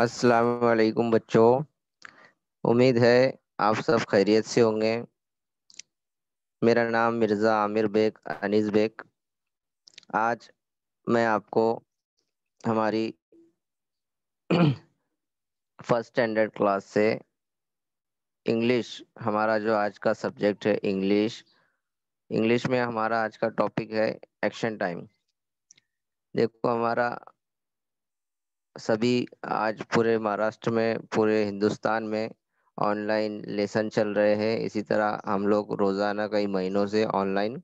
अस्सलाम वालेकुम बच्चों। उम्मीद है आप सब खैरियत से होंगे। मेरा नाम मिर्ज़ा आमिर बेग अनीस बेग। आज मैं आपको हमारी फर्स्ट स्टैंडर्ड क्लास से इंग्लिश, हमारा जो आज का सब्जेक्ट है इंग्लिश। इंग्लिश में हमारा आज का टॉपिक है एक्शन टाइम। देखो, हमारा सभी आज पूरे महाराष्ट्र में, पूरे हिंदुस्तान में ऑनलाइन लेसन चल रहे हैं। इसी तरह हम लोग रोज़ाना कई महीनों से ऑनलाइन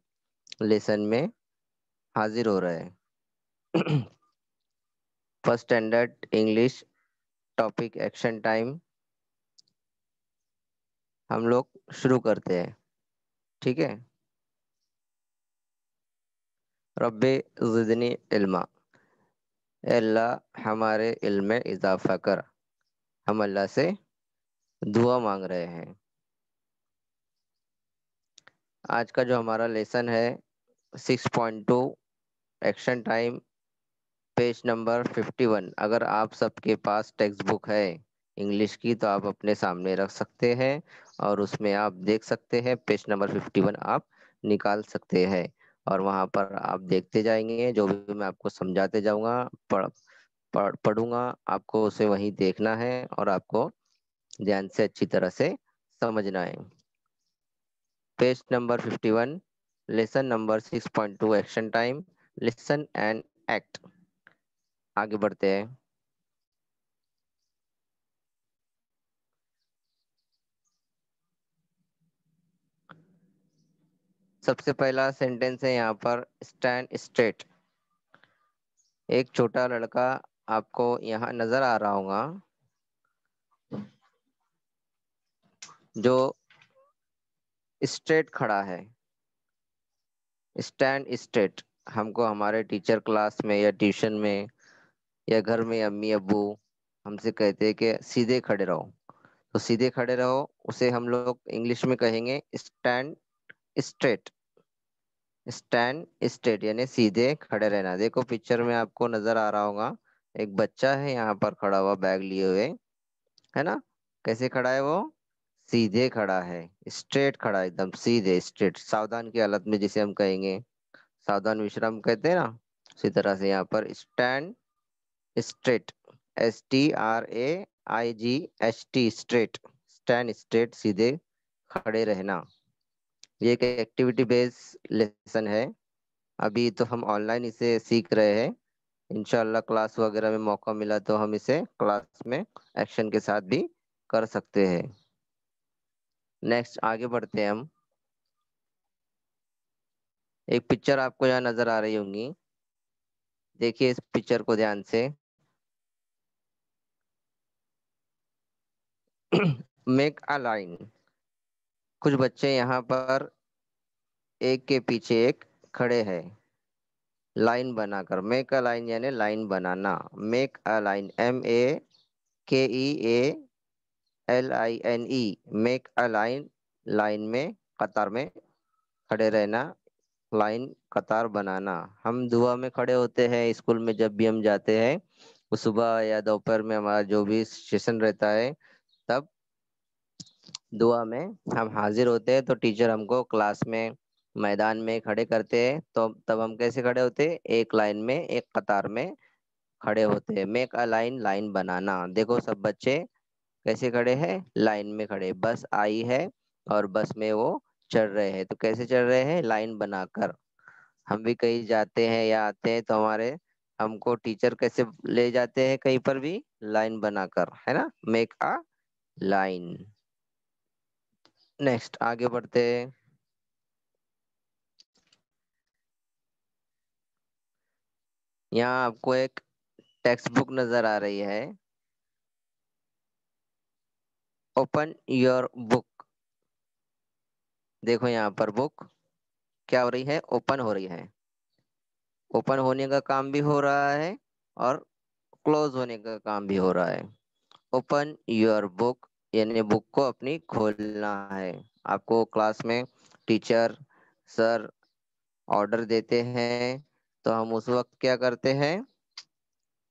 लेसन में हाजिर हो रहे हैं। First standard English topic action time हम लोग शुरू करते हैं। ठीक है। रब्बे ज़िदनी इल्मा। ए अल्लाह, हमारे इल्म में इजाफा कर। हम अल्लाह से दुआ मांग रहे हैं। आज का जो हमारा लेसन है 6.2 एक्शन टाइम, पेज नंबर 51। अगर आप सबके पास टेक्स्ट बुक है इंग्लिश की तो आप अपने सामने रख सकते हैं और उसमें आप देख सकते हैं पेज नंबर 51 आप निकाल सकते हैं। और वहाँ पर आप देखते जाएंगे, जो भी मैं आपको समझाते जाऊंगा, पढ़ूंगा, आपको उसे वहीं देखना है और आपको ध्यान से अच्छी तरह से समझना है। Page number 51, lesson number 6.2 action time, listen and act. आगे बढ़ते हैं। सबसे पहला सेंटेंस है यहाँ पर, स्टैंड स्ट्रेट। एक छोटा लड़का आपको यहाँ नजर आ रहा होगा जो स्ट्रेट खड़ा है। स्टैंड स्ट्रेट हमको हमारे टीचर क्लास में या ट्यूशन में या घर में अम्मी अब्बू हमसे कहते हैं कि सीधे खड़े रहो। तो सीधे खड़े रहो उसे हम लोग इंग्लिश में कहेंगे स्टैंड स्ट्रेट। स्टैंड स्ट्रेट यानी सीधे खड़े रहना। देखो, पिक्चर में आपको नजर आ रहा होगा एक बच्चा है यहाँ पर खड़ा हुआ बैग लिए हुए, है ना। कैसे खड़ा है वो? सीधे खड़ा है, स्ट्रेट खड़ा है, एकदम सीधे स्ट्रेट, सावधान की हालत में जिसे हम कहेंगे सावधान विश्राम कहते हैं ना, उसी तरह से यहाँ पर stand straight, STRAIGHT straight, stand straight, सीधे खड़े रहना। ये एक एक्टिविटी बेस्ड लेसन है। अभी तो हम ऑनलाइन इसे सीख रहे हैं। इंशाल्लाह क्लास वगैरह में मौका मिला तो हम इसे क्लास में एक्शन के साथ भी कर सकते हैं। नेक्स्ट आगे बढ़ते हैं हम। एक पिक्चर आपको यहाँ नजर आ रही होंगी, देखिए इस पिक्चर को ध्यान से। Make a line. कुछ बच्चे यहाँ पर एक के पीछे एक खड़े हैं लाइन बनाकर। मेक अ लाइन यानी line banana. Make a line, MAKEALINE, make a line, line में कतार में खड़े रहना, लाइन कतार बनाना। हम दुआ में खड़े होते हैं स्कूल में जब भी हम जाते हैं, वो सुबह या दोपहर में हमारा जो भी सेशन रहता है तब दुआ में हम हाजिर होते हैं। तो टीचर हमको क्लास में मैदान में खड़े करते हैं, तो तब हम कैसे खड़े होते हैं? एक लाइन में, एक कतार में खड़े होते हैं। मेक अ लाइन, लाइन बनाना। देखो सब बच्चे कैसे खड़े हैं? लाइन में खड़े। बस आई है और बस में वो चढ़ रहे हैं। तो कैसे चढ़ रहे हैं? लाइन बनाकर। हम भी कहीं जाते हैं या आते हैं तो हमारे हमको टीचर कैसे ले जाते हैं? कहीं पर भी लाइन बनाकर, है ना। Make a line. नेक्स्ट आगे बढ़ते हैं। यहाँ आपको एक टेक्स्ट बुक नजर आ रही है। Open your book. देखो यहाँ पर बुक क्या हो रही है? ओपन हो रही है। ओपन होने का काम भी हो रहा है और क्लोज होने का काम भी हो रहा है। ओपन योर बुक यानी बुक को अपनी खोलना है। आपको क्लास में टीचर सर ऑर्डर देते हैं तो हम उस वक्त क्या करते हैं?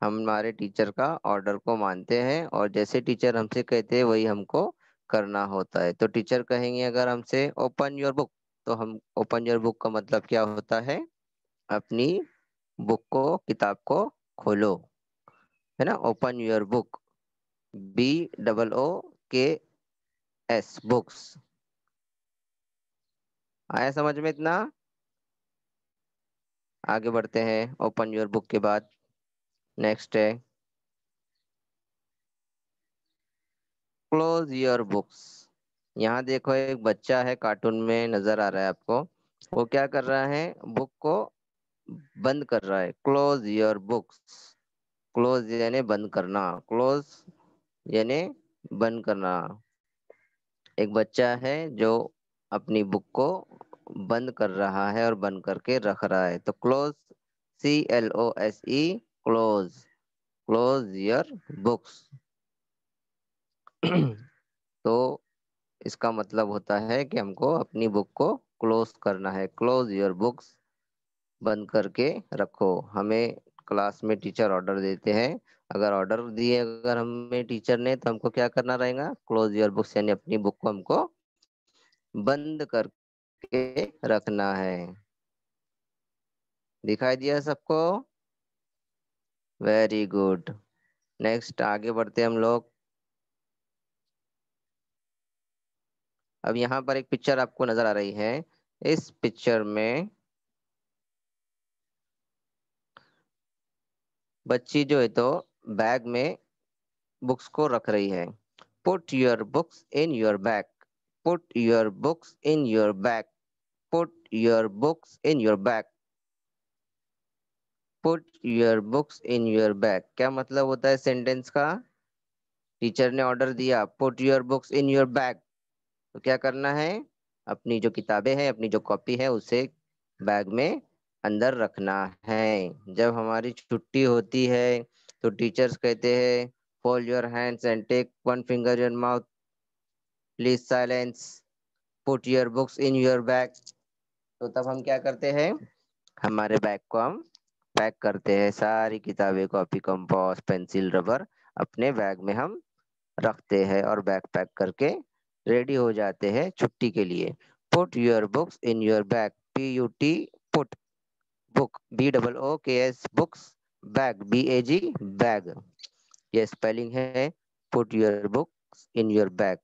हम हमारे टीचर का ऑर्डर को मानते हैं और जैसे टीचर हमसे कहते हैं वही हमको करना होता है। तो टीचर कहेंगे अगर हमसे ओपन योर बुक, तो हम ओपन योर बुक का मतलब क्या होता है? अपनी बुक को, किताब को खोलो, है ना। Open your book, BOOKS, books. आया समझ में इतना? आगे बढ़ते हैं। ओपन योर बुक के बाद नेक्स्ट है क्लोज योर बुक्स। यहाँ देखो एक बच्चा है, कार्टून में नजर आ रहा है आपको। वो क्या कर रहा है? बुक को बंद कर रहा है। क्लोज योर बुक्स, क्लोज यानी बंद करना, क्लोज यानी बंद करना। एक बच्चा है जो अपनी बुक को बंद कर रहा है और बंद करके रख रहा है। तो close, CLOSE, close, close your books. तो इसका मतलब होता है कि हमको अपनी बुक को क्लोज करना है। क्लोज योर बुक्स, बंद करके रखो। हमें क्लास में टीचर ऑर्डर देते हैं। अगर ऑर्डर दिए अगर हमें टीचर ने, तो हमको क्या करना रहेगा? क्लोज योर बुक्स यानी अपनी बुक को हमको बंद करके रखना है। दिखाई दिया सबको? Very good. नेक्स्ट आगे बढ़ते हैं हम लोग। अब यहाँ पर एक पिक्चर आपको नजर आ रही है। इस पिक्चर में बच्ची जो है तो बैग में बुक्स को रख रही है। Put your books in your bag, put your books in your bag, put your books in your bag, put your books in your bag. क्या मतलब होता है सेंटेंस का? टीचर ने ऑर्डर दिया put your books in your bag, तो क्या करना है? अपनी जो किताबें हैं, अपनी जो कॉपी है, उसे बैग में अंदर रखना है। जब हमारी छुट्टी होती है तो टीचर्स कहते हैं fold your hands and take one finger your mouth, please silence, put your books in your bag. तो तब हम क्या करते हैं? हमारे बैग को हम पैक करते हैं। सारी किताबें, कॉपी, कंपास, पेंसिल, रबर अपने बैग में हम रखते हैं और बैग पैक करके रेडी हो जाते हैं छुट्टी के लिए। Put your books in your bag, PUT, put, book, BOOKS, books, bag, BAG, bag. ये स्पेलिंग है put your books in your bag.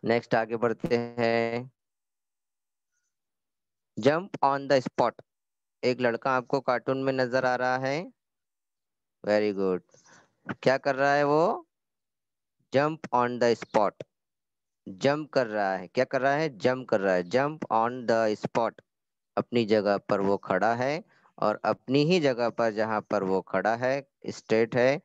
Next आगे बढ़ते हैं। Jump on the spot. एक लड़का आपको कार्टून में नजर आ रहा है। Very good. क्या कर रहा है वो? Jump on the spot, jump कर रहा है। क्या कर रहा है? जंप कर रहा है। जंप ऑन द स्पॉट, अपनी जगह पर वो खड़ा है और अपनी ही जगह पर जहां पर वो खड़ा है, स्ट्रेट है,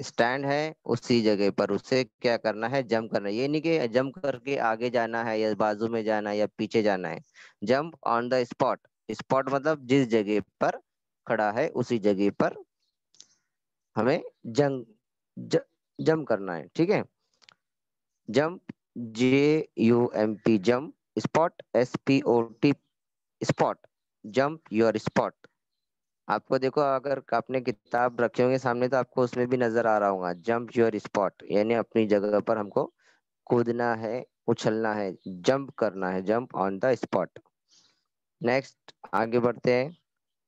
स्टैंड है, उसी जगह पर उसे क्या करना है? जंप करना है। ये नहीं कि जंप करके आगे जाना है या बाजू में जाना है या पीछे जाना है। Jump on the spot, spot मतलब जिस जगह पर खड़ा है उसी जगह पर हमें जंप करना है। ठीक है। Jump, JUMP, jump. Spot, SPOT, spot, jump your spot. आपको देखो अगर आपने किताब रखे होंगे सामने तो आपको उसमें भी नजर आ रहा होगा जंप योर स्पॉट यानी अपनी जगह पर हमको कूदना है, उछलना है, जंप करना है, jump on the spot. Next आगे बढ़ते हैं।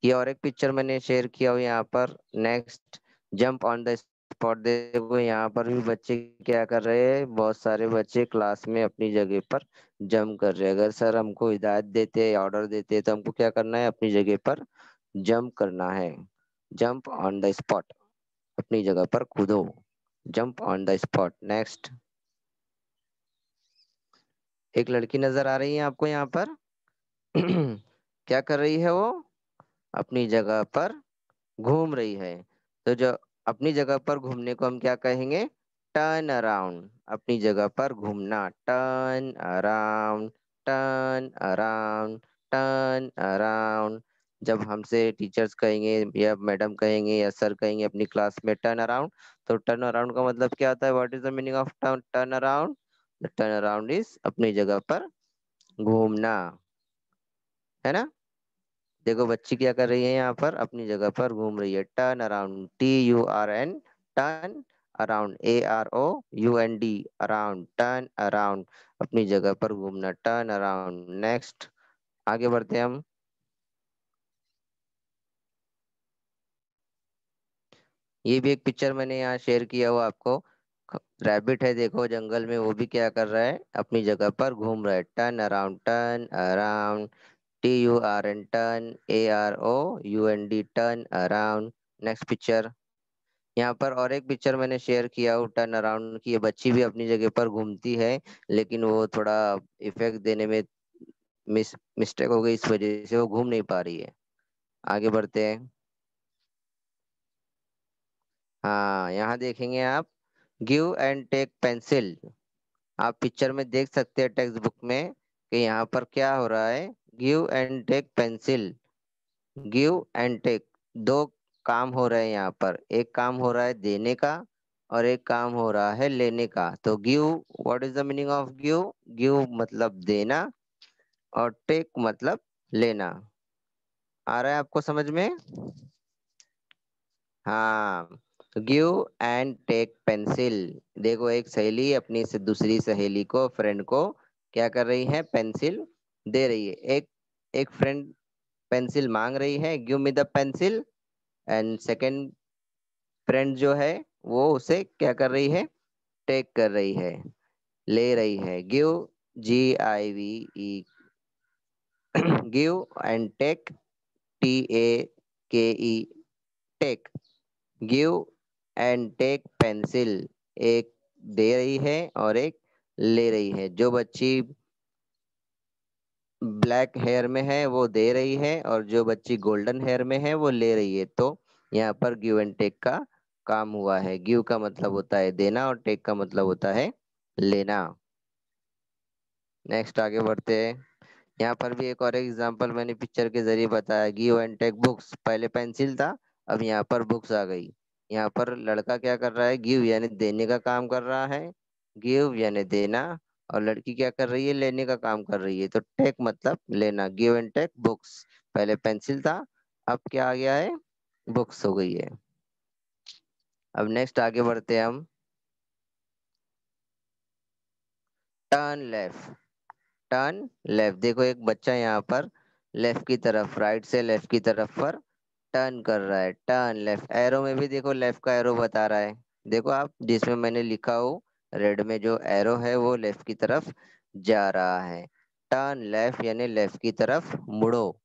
ये और एक पिक्चर मैंने शेयर किया हुआ यहाँ पर। Next, jump on the spot. देखो यहाँ पर भी बच्चे क्या कर रहे हैं? बहुत सारे बच्चे क्लास में अपनी जगह पर जंप कर रहे हैं। अगर सर हमको हिदायत देते, ऑर्डर देते, तो हमको क्या करना है? अपनी जगह पर जंप करना है। जंप ऑन द स्पॉट, अपनी जगह पर कूदो, jump on the spot. Next, एक लड़की नजर आ रही है आपको यहाँ पर। क्या कर रही है वो? अपनी जगह पर घूम रही है। तो जो अपनी जगह पर घूमने को हम क्या कहेंगे? Turn around. अपनी जगह पर घूमना, turn around, turn around, turn around. जब हमसे टीचर्स कहेंगे या मैडम कहेंगे या सर कहेंगे अपनी क्लास में टर्न अराउंड, तो टर्न अराउंड का मतलब क्या होता है? What is the meaning of turn turn around? Turn around is अपनी जगह पर घूमना, है ना। देखो बच्ची क्या कर रही है, यहाँ पर अपनी जगह पर घूम रही है। Turn around, TURN, turn around, AROUND, around, turn around, अपनी जगह पर घूमना, टर्न अराउंड। नेक्स्ट आगे बढ़ते हैं हम। ये भी एक पिक्चर मैंने यहाँ शेयर किया हुआ आपको। रैबिट है, देखो जंगल में, वो भी क्या कर रहा है, अपनी जगह पर घूम रहा है। Turn around, turn around, TURN, turn, AROUND, turn around. Next picture. यहाँ पर और एक पिक्चर मैंने शेयर किया हूँ टर्न अराउंड की। ये बच्ची भी अपनी जगह पर घूमती है, लेकिन वो थोड़ा इफेक्ट देने में मिस्टेक हो गई, इस वजह से वो घूम नहीं पा रही है। आगे बढ़ते हैं। हाँ, यहाँ देखेंगे आप, गिव एंड टेक पेंसिल। आप पिक्चर में देख सकते हैं टेक्स्ट बुक में कि यहाँ पर क्या हो रहा है, give and take pencil. Give and take, दो काम हो रहे हैं यहाँ पर। एक काम हो रहा है देने का, और एक काम हो रहा है लेने का। तो give, what is the meaning of give? Give मतलब देना, और टेक मतलब लेना। आ रहा है आपको समझ में? हाँ, गिव एंड टेक पेंसिल। देखो एक सहेली अपनी से दूसरी सहेली को, फ्रेंड को क्या कर रही है, पेंसिल दे रही है। एक एक फ्रेंड पेंसिल मांग रही है, give me the pencil. And second friend जो है, वो उसे क्या कर रही है, टेक कर रही है, ले रही है। Give, GIVE, give and take, TAKE, take. Give and take pencil, एक दे रही है और एक ले रही है। जो बच्ची ब्लैक हेयर में है वो दे रही है, और जो बच्ची गोल्डन हेयर में है वो ले रही है। तो यहाँ पर गिव एंड टेक का काम हुआ है। गिव का मतलब होता है देना, और टेक का मतलब होता है लेना। नेक्स्ट आगे बढ़ते हैं। यहाँ पर भी एक और एग्जांपल मैंने पिक्चर के जरिए बताया। गिव एंड टेक बुक्स, पहले पेंसिल था, अब यहाँ पर बुक्स आ गई। यहाँ पर लड़का क्या कर रहा है, गिव यानी देने का काम कर रहा है, गिव यानी देना। और लड़की क्या कर रही है, लेने का काम कर रही है। तो टेक मतलब लेना। गिव एंड टेक बुक्स, पहले पेंसिल था, अब क्या आ गया है, बुक्स हो गई है। अब नेक्स्ट आगे बढ़ते हैं हम। Turn left, turn left. देखो एक बच्चा यहाँ पर लेफ्ट की तरफ, राइट से लेफ्ट की तरफ पर टर्न कर रहा है। टर्न लेफ्ट, एरो में भी देखो लेफ्ट का एरो बता रहा है। देखो आप, जिसमें मैंने लिखा हो रेड में, जो एरो है वो लेफ्ट की तरफ जा रहा है। टर्न लेफ्ट यानी लेफ्ट की तरफ मुड़ो।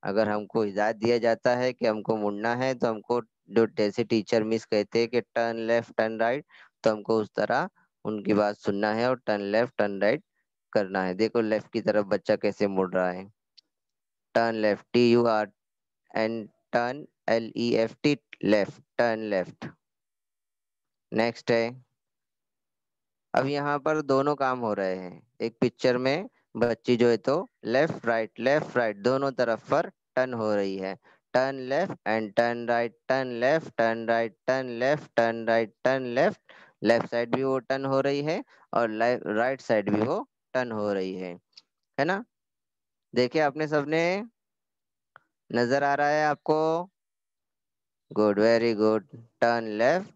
अगर हमको हिदायत दिया जाता है कि हमको मुड़ना है, तो हमको, जो जैसे टीचर मिस कहते हैं कि टर्न लेफ्ट टर्न राइट, तो हमको उस तरह उनकी बात सुनना है और टर्न लेफ्ट टर्न राइट करना है। देखो लेफ्ट की तरफ बच्चा कैसे मुड़ रहा है। Turn left, TURN, turn, LEFT, left, turn left. Next है, अब यहाँ पर दोनों काम हो रहे हैं। एक पिक्चर में बच्ची जो है तो लेफ्ट राइट दोनों तरफ पर टर्न हो रही है। Turn left and turn right, turn left turn right, turn left turn right, turn left. Left side भी वो टर्न हो रही है, और राइट साइड भी वो टर्न हो रही है ना? देखिए आपने सबने, नजर आ रहा है आपको? Good, very good. Turn left,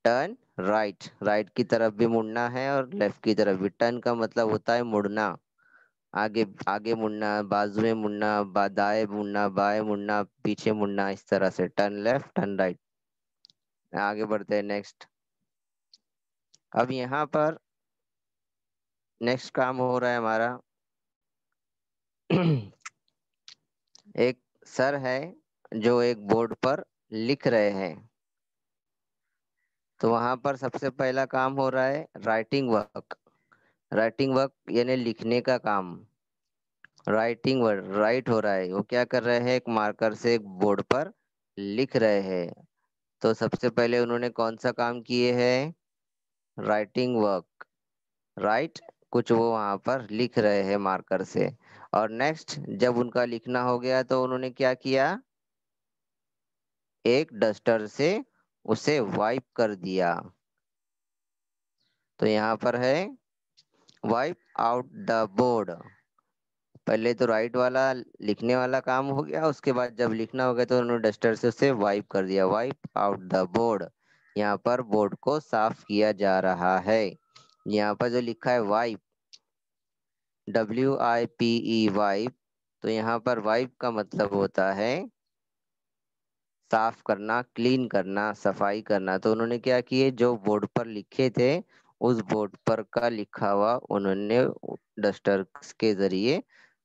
turn right, right की तरफ भी मुड़ना है और लेफ्ट की तरफ भी। टर्न का मतलब होता है मुड़ना, आगे आगे मुड़ना, बाजू में मुड़ना, दाएं मुड़ना, बाएं मुड़ना, पीछे मुड़ना, इस तरह से टर्न लेफ्ट टर्न राइट। आगे बढ़ते हैं नेक्स्ट। अब यहाँ पर नेक्स्ट काम हो रहा है हमारा। एक सर है जो एक बोर्ड पर लिख रहे हैं। तो वहां पर सबसे पहला काम हो रहा है राइटिंग वर्क। राइटिंग वर्क यानी लिखने का काम। राइटिंग वर्ड, राइट हो रहा है, वो क्या कर रहे हैं, एक मार्कर से एक बोर्ड पर लिख रहे हैं। तो सबसे पहले उन्होंने कौन सा काम किए हैं, राइटिंग वर्क, राइट। कुछ वो वहां पर लिख रहे हैं मार्कर से। और नेक्स्ट, जब उनका लिखना हो गया तो उन्होंने क्या किया, एक डस्टर से उसे वाइप कर दिया। तो यहाँ पर है वाइप आउट द बोर्ड। पहले तो राइट वाला लिखने वाला काम हो गया, उसके बाद जब लिखना हो गया तो उन्होंने डस्टर से उसे वाइप कर दिया, वाइप आउट द बोर्ड। यहाँ पर बोर्ड को साफ किया जा रहा है। यहाँ पर जो लिखा है वाइप, WIPE वाइप, तो यहाँ पर वाइप का मतलब होता है साफ करना, क्लीन करना, सफाई करना। तो उन्होंने क्या किए, जो बोर्ड पर लिखे थे उस बोर्ड पर का लिखा हुआ उन्होंने डस्टर के जरिए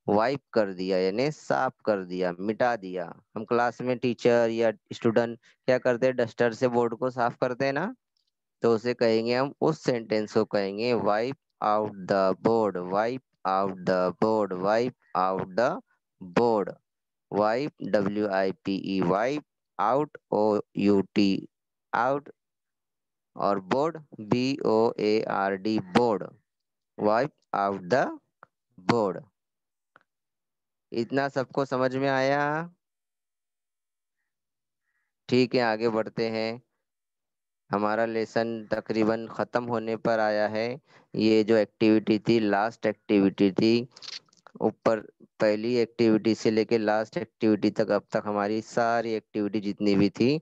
वाइप कर दिया, यानी साफ कर दिया, मिटा दिया। हम क्लास में टीचर या स्टूडेंट क्या करते हैं, डस्टर से बोर्ड को साफ करते हैं ना, तो उसे कहेंगे, हम उस सेंटेंस को कहेंगे wipe out the board, wipe out the board, wipe out the board. Wipe, WIPE wipe, out, OUT out, और board, BOARD board, wipe out the board. इतना सबको समझ में आया? ठीक है, आगे बढ़ते हैं। हमारा लेसन तकरीबन ख़त्म होने पर आया है। ये जो एक्टिविटी थी, लास्ट एक्टिविटी थी। ऊपर पहली एक्टिविटी से लेके लास्ट एक्टिविटी तक, अब तक हमारी सारी एक्टिविटी जितनी भी थी,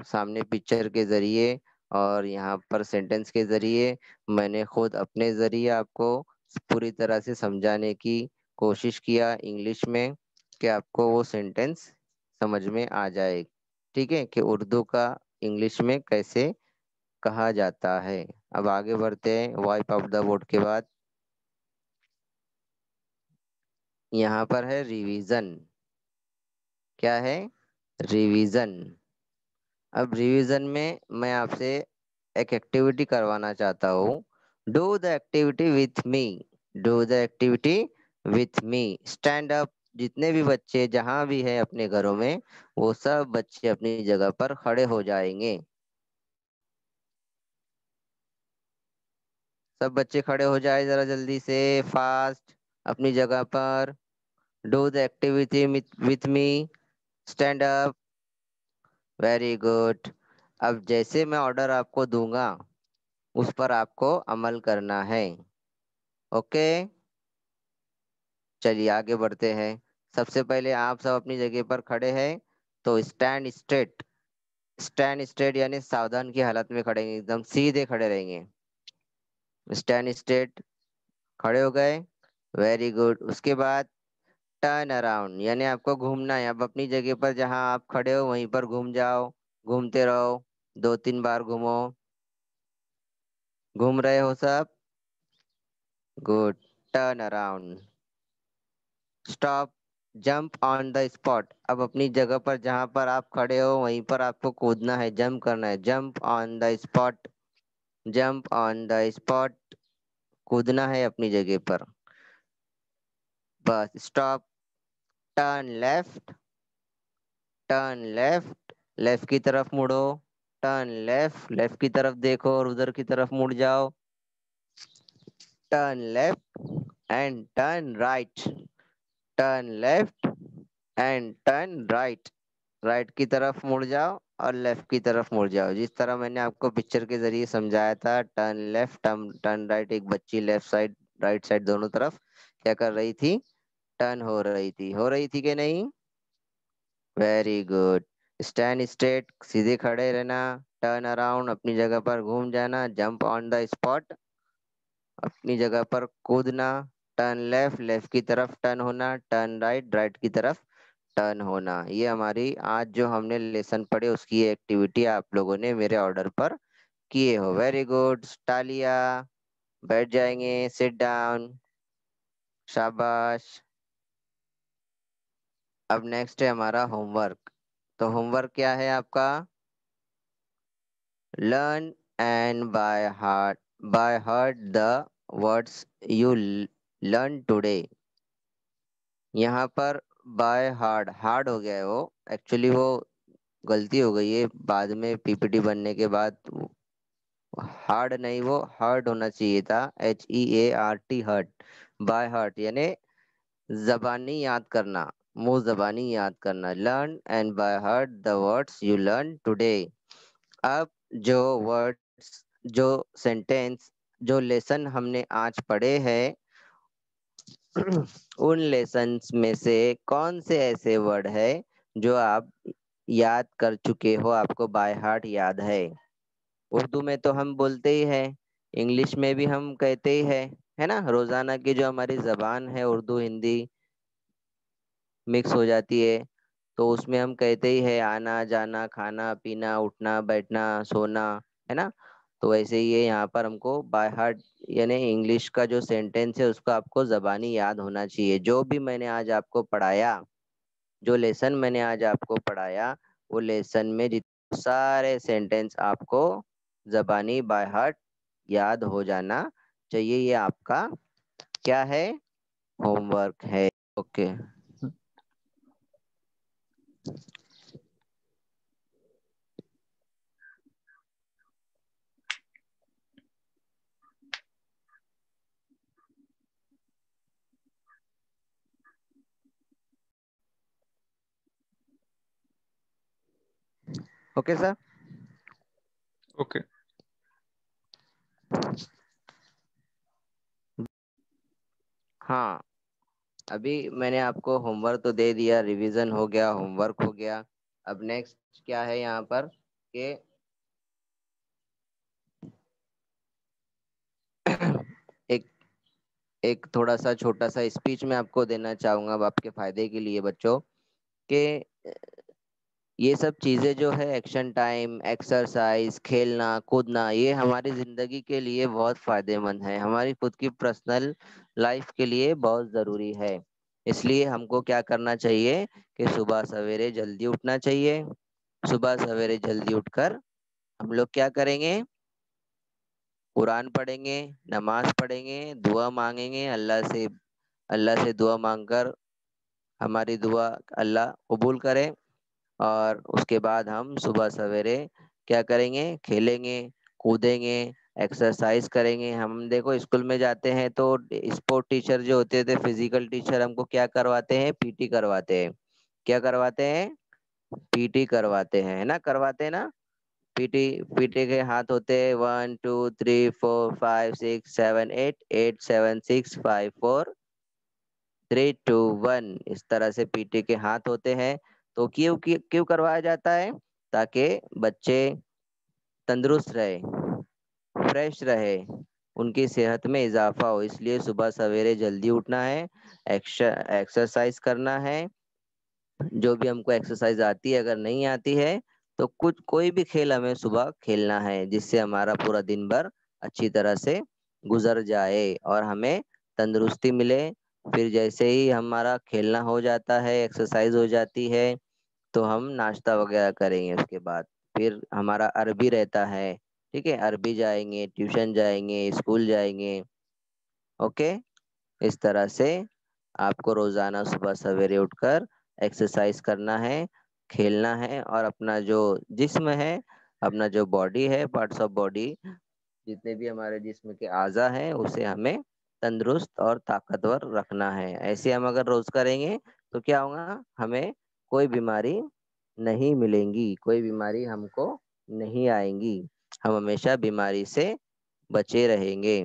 सामने पिक्चर के जरिए और यहाँ पर सेंटेंस के जरिए, मैंने खुद अपने जरिए आपको पूरी तरह से समझाने की कोशिश किया इंग्लिश में, कि आपको वो सेंटेंस समझ में आ जाए। ठीक है, कि उर्दू का इंग्लिश में कैसे कहा जाता है। अब आगे बढ़ते हैं। वाइप आउट द बोर्ड के बाद यहाँ पर है रिवीजन। क्या है? रिवीजन। अब रिवीजन में मैं आपसे एक एक्टिविटी करवाना चाहता हूँ। Do the activity with me, do the activity with me. Stand up. जितने भी बच्चे जहाँ भी हैं अपने घरों में, वो सब बच्चे अपनी जगह पर खड़े हो जाएंगे। सब बच्चे खड़े हो जाए जरा जल्दी से, फास्ट, अपनी जगह पर। Do the activity with me, stand up. Very good. अब जैसे मैं ऑर्डर आपको दूंगा, उस पर आपको अमल करना है। ओके, चलिए आगे बढ़ते हैं। सबसे पहले आप सब अपनी जगह पर खड़े हैं, तो स्टैंड स्ट्रेट। स्टैंड स्ट्रेट यानी सावधान की हालत में खड़े हैं, एकदम सीधे खड़े रहेंगे। स्टैंड स्ट्रेट, खड़े हो गए। Very good. उसके बाद टर्न अराउंड, यानी आपको घूमना है। अब अपनी जगह पर जहां आप खड़े हो वहीं पर घूम जाओ, घूमते रहो, 2-3 बार घूमो। घूम रहे हो सब? Good. Turn around. Stop, jump on the spot. अब अपनी जगह पर जहां पर आप खड़े हो वहीं पर आपको कूदना है, जंप करना है। Jump on the spot, jump on the spot. कूदना है अपनी जगह पर। बस, stop. Turn left, turn left, left की तरफ मुड़ो। टर्न लेफ्ट, लेफ्ट की तरफ देखो और उधर की तरफ मुड़ जाओ। Turn left and turn right, turn left and turn right. Right की तरफ मुड़ जाओ और लेफ्ट की तरफ मुड़ जाओ, जिस तरह मैंने आपको पिक्चर के जरिए समझाया था। Turn left, turn turn right. एक बच्ची लेफ्ट साइड राइट साइड दोनों तरफ क्या कर रही थी? टर्न हो रही थी। हो रही थी कि नहीं? Very good. स्टैंड स्ट्रेट, सीधे खड़े रहना। टर्न अराउंड, अपनी जगह पर घूम जाना। जंप ऑन द स्पॉट, अपनी जगह पर कूदना। टर्न लेफ्ट, लेफ्ट की तरफ टर्न होना। टर्न राइट, राइट की तरफ टर्न होना। ये हमारी आज जो हमने लेसन पढ़े उसकी एक्टिविटी आप लोगों ने मेरे ऑर्डर पर किए हो। वेरी गुड, तालिया। बैठ जाएंगे, सिट डाउन। शाबाश। अब नेक्स्ट है हमारा होमवर्क। तो होमवर्क क्या है आपका? Learn and by heart the words you learn today। यहाँ पर बाय हार्ड, हार्ड हो गया है वो, एक्चुअली वो गलती हो गई है, बाद में PPT बनने के बाद। हार्ड नहीं, वो हर्ट होना चाहिए था, HEART, हर्ट। बाय हार्ट यानी जबानी याद करना, मुंह जबानी याद करना। Learn and by heart the words you learn today. अब जो वर्ड्स, जो सेंटेंस, जो लेसन हमने आज पढ़े हैं, उन लेसन्स में से कौन से ऐसे वर्ड है जो आप याद कर चुके हो, आपको बाय हार्ट याद है? उर्दू में तो हम बोलते ही हैं, इंग्लिश में भी हम कहते ही है ना। रोजाना की जो हमारी जबान है, उर्दू हिंदी मिक्स हो जाती है, तो उसमें हम कहते ही है आना जाना, खाना पीना, उठना बैठना, सोना, है ना। तो वैसे ही ये यहाँ पर हमको बाय हार्ट, यानी इंग्लिश का जो सेंटेंस है उसको आपको जबानी याद होना चाहिए। जो भी मैंने आज आपको पढ़ाया, जो लेसन मैंने आज आपको पढ़ाया, वो लेसन में जितने सारे सेंटेंस आपको जबानी बाय हार्ट याद हो जाना चाहिए। ये आपका क्या है? होमवर्क है। ओके। Okay sir. ओके। हाँ, अभी मैंने आपको होमवर्क तो दे दिया, रिवीजन हो गया, होमवर्क हो गया। अब नेक्स्ट क्या है यहाँ पर कि एक एक थोड़ा सा छोटा सा स्पीच मैं आपको देना चाहूंगा, अब आपके फायदे के लिए बच्चों, कि ये सब चीजें जो है, एक्शन टाइम, एक्सरसाइज, खेलना कूदना, ये हमारी जिंदगी के लिए बहुत फायदेमंद है, हमारी खुद की पर्सनल लाइफ के लिए बहुत जरूरी है। इसलिए हमको क्या करना चाहिए कि सुबह सवेरे जल्दी उठना चाहिए। सुबह सवेरे जल्दी उठकर हम लोग क्या करेंगे? कुरान पढ़ेंगे, नमाज पढ़ेंगे, दुआ मांगेंगे अल्लाह से दुआ मांगकर हमारी दुआ अल्लाह कबूल करे। और उसके बाद हम सुबह सवेरे क्या करेंगे? खेलेंगे, कूदेंगे, एक्सरसाइज करेंगे। हम देखो स्कूल में जाते हैं तो स्पोर्ट टीचर जो होते थे, फिजिकल टीचर, हमको क्या करवाते हैं? पीटी करवाते हैं। क्या करवाते हैं? पीटी करवाते हैं, है ना, करवाते हैं ना। पीटी पीटी के हाथ होते हैं 1 2 3 4 5 6 7 8, 8 7 6 5 4 3 2 1, इस तरह से पीटी के हाथ होते हैं। तो क्यों क्यों क्यों करवाया जाता है? ताकि बच्चे तंदुरुस्त रहे, फ्रेश रहे, उनकी सेहत में इजाफा हो। इसलिए सुबह सवेरे जल्दी उठना है, एक्सरसाइज करना है। जो भी हमको एक्सरसाइज आती है, अगर नहीं आती है तो कुछ कोई भी खेल हमें सुबह खेलना है, जिससे हमारा पूरा दिन भर अच्छी तरह से गुजर जाए और हमें तंदुरुस्ती मिले। फिर जैसे ही हमारा खेलना हो जाता है, एक्सरसाइज हो जाती है, तो हम नाश्ता वगैरह करेंगे। उसके बाद फिर हमारा अरबी रहता है, ठीक है, अरबी जाएंगे, ट्यूशन जाएंगे, स्कूल जाएंगे। ओके। इस तरह से आपको रोजाना सुबह सवेरे उठकर एक्सरसाइज करना है, खेलना है, और अपना जो जिस्म है, अपना जो बॉडी है, पार्ट्स ऑफ बॉडी, जितने भी हमारे जिस्म के आज़ा हैं, उसे हमें तंदुरुस्त और ताकतवर रखना है। ऐसे हम अगर रोज करेंगे तो क्या होगा? हमें कोई बीमारी नहीं मिलेंगी, कोई बीमारी हमको नहीं आएंगी, हम हमेशा बीमारी से बचे रहेंगे।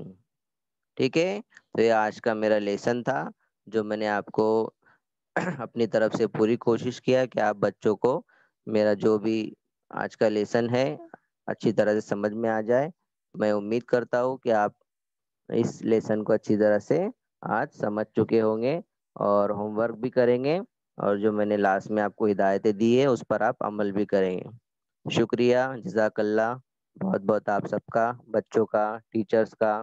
ठीक है। तो ये आज का मेरा लेसन था, जो मैंने आपको अपनी तरफ से पूरी कोशिश किया कि आप बच्चों को मेरा जो भी आज का लेसन है अच्छी तरह से समझ में आ जाए। मैं उम्मीद करता हूँ कि आप इस लेसन को अच्छी तरह से आज समझ चुके होंगे और होमवर्क भी करेंगे, और जो मैंने लास्ट में आपको हिदायतें दी है उस पर आप अमल भी करेंगे। शुक्रिया, जज़ाकल्ला, बहुत बहुत आप सबका, बच्चों का, टीचर्स का।